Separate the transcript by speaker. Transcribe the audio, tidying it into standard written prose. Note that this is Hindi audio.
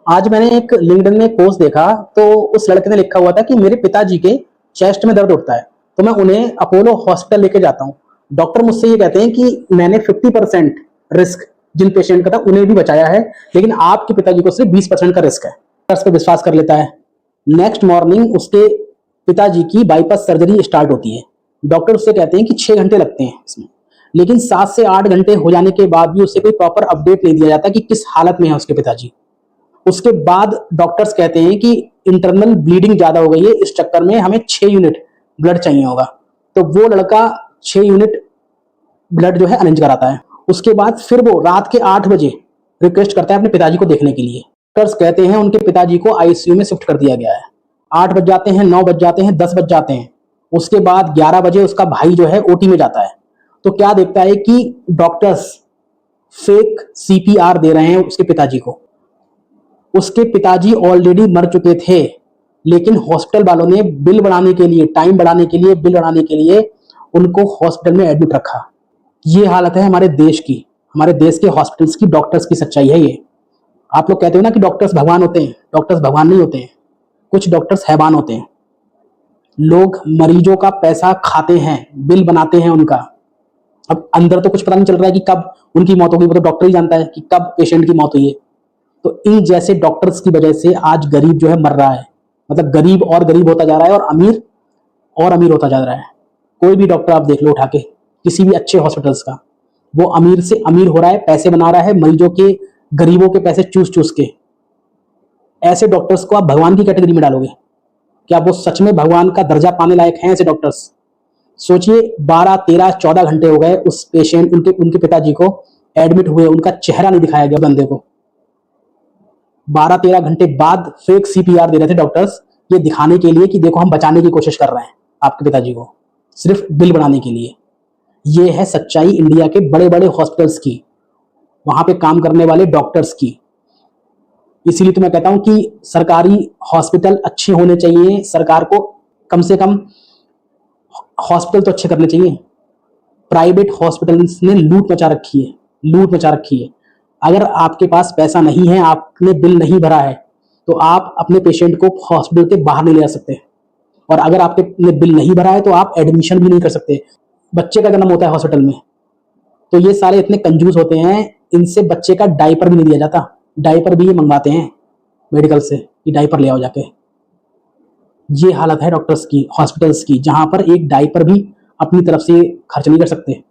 Speaker 1: आज मैंने एक लिंक्डइन में पोस्ट देखा तो उस लड़के ने लिखा हुआ था कि मेरे पिताजी के चेस्ट में दर्द उठता है तो मैं उन्हें अपोलो हॉस्पिटल लेके जाता हूँ। डॉक्टर मुझसे ये कहते हैं कि मैंने 50% रिस्क जिन पेशेंट का था उन्हें भी बचाया है, लेकिन आपके पिताजी को सिर्फ 20% का रिस्क है। डॉक्टर्स पे विश्वास कर लेता है। नेक्स्ट मॉर्निंग उसके पिताजी की बाईपास सर्जरी स्टार्ट होती है। डॉक्टर उससे कहते हैं कि 6 घंटे लगते हैं इसमें, लेकिन 7 से 8 घंटे हो जाने के बाद भी उससे कोई प्रॉपर अपडेट नहीं दिया जाता कि किस हालत में है उसके पिताजी। उसके बाद डॉक्टर्स कहते हैं कि इंटरनल ब्लीडिंग ज्यादा हो गई है, इस चक्कर में हमें 6 यूनिट ब्लड चाहिए होगा। तो वो लड़का 6 यूनिट ब्लड जो है अरेंज कराता है। उसके बाद फिर वो रात के 8 बजे रिक्वेस्ट करता है अपने पिताजी को देखने के लिए। डॉक्टर्स कहते हैं उनके पिताजी को आईसीयू में शिफ्ट कर दिया गया है। 8 बज जाते हैं, 9 बज जाते हैं, 10 बज जाते हैं। उसके बाद 11 बजे उसका भाई जो है ओटी में जाता है। तो क्या देखता है कि डॉक्टर्स फेक सीपीआर दे रहे हैं उसके पिताजी को। उसके पिताजी ऑलरेडी मर चुके थे, लेकिन हॉस्पिटल वालों ने बिल बढ़ाने के लिए, टाइम बढ़ाने के लिए, बिल बढ़ाने के लिए उनको हॉस्पिटल में एडमिट रखा। ये हालत है हमारे देश की, हमारे देश के हॉस्पिटल्स की, डॉक्टर्स की सच्चाई है ये। आप लोग कहते हो ना कि डॉक्टर्स भगवान होते हैं, डॉक्टर्स भगवान नहीं होते हैं। कुछ डॉक्टर्स हैवान होते हैं। लोग मरीजों का पैसा खाते हैं, बिल बनाते हैं उनका। अब अंदर तो कुछ पता नहीं चल रहा है कि कब उनकी मौत होगी, वो तो डॉक्टर ही जानता है कि कब पेशेंट की मौत हुई है। तो इन जैसे डॉक्टर्स की वजह से आज गरीब जो है मर रहा है। मतलब गरीब और गरीब होता जा रहा है और अमीर और अमीर होता जा रहा है। कोई भी डॉक्टर आप देख लो उठा के, किसी भी अच्छे हॉस्पिटल्स का, वो अमीर से अमीर हो रहा है, पैसे बना रहा है, मरीजों के, गरीबों के पैसे चूस चूस के। ऐसे डॉक्टर्स को आप भगवान की कैटेगरी में डालोगे? क्या वो सच में भगवान का दर्जा पाने लायक हैं ऐसे डॉक्टर्स? सोचिए, 12, 13, 14 घंटे हो गए उस पेशेंट, उनके उनके पिताजी को एडमिट हुए, उनका चेहरा नहीं दिखाया गया बंदे को। 12, 13 घंटे बाद फेक सीपीआर दे रहे थे डॉक्टर्स, ये दिखाने के लिए कि देखो हम बचाने की कोशिश कर रहे हैं आपके पिताजी को, सिर्फ बिल बनाने के लिए। ये है सच्चाई इंडिया के बड़े बड़े हॉस्पिटल्स की, वहां पे काम करने वाले डॉक्टर्स की। इसीलिए तो मैं कहता हूं कि सरकारी हॉस्पिटल अच्छे होने चाहिए। सरकार को कम से कम हॉस्पिटल तो अच्छे करने चाहिए। प्राइवेट हॉस्पिटल्स ने लूट मचा रखी है, लूट मचा रखी है। अगर आपके पास पैसा नहीं है, आपने बिल नहीं भरा है, तो आप अपने पेशेंट को हॉस्पिटल के बाहर नहीं ले जा सकते। और अगर आपने बिल नहीं भरा है तो आप एडमिशन भी नहीं कर सकते। बच्चे का जन्म होता है हॉस्पिटल में, तो ये सारे इतने कंजूस होते हैं, इनसे बच्चे का डायपर भी नहीं दिया जाता। डायपर भी ये मंगवाते हैं मेडिकल से कि डायपर ले आओ जाके। ये हालत है डॉक्टर्स की, हॉस्पिटल्स की, जहां पर एक डायपर भी अपनी तरफ से खर्च नहीं कर सकते।